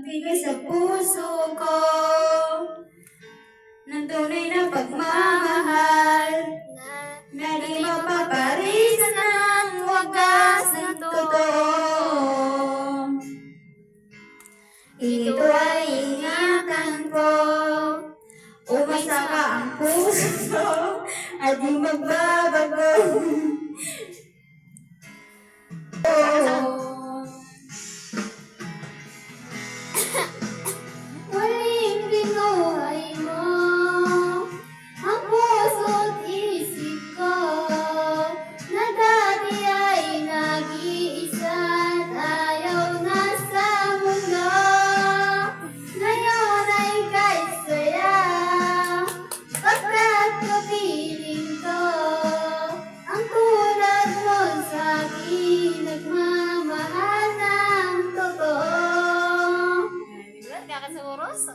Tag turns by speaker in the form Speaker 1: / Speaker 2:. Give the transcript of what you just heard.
Speaker 1: bigay sa puso ko ng tunay na pagmamahal na di mapaparis ng wagas ng totoo. Ito ay ingatan ko, umasa ka ang puso at di magbabago.
Speaker 2: Muling binuhay mo ang puso't isip ko na dati ay nag-iisa at ayaw na sa mundo. Ngayon ay kahit saya pagkat kapiling ko ang tulad mo sa'kin nagmamahal ng totoo. Kakasuros?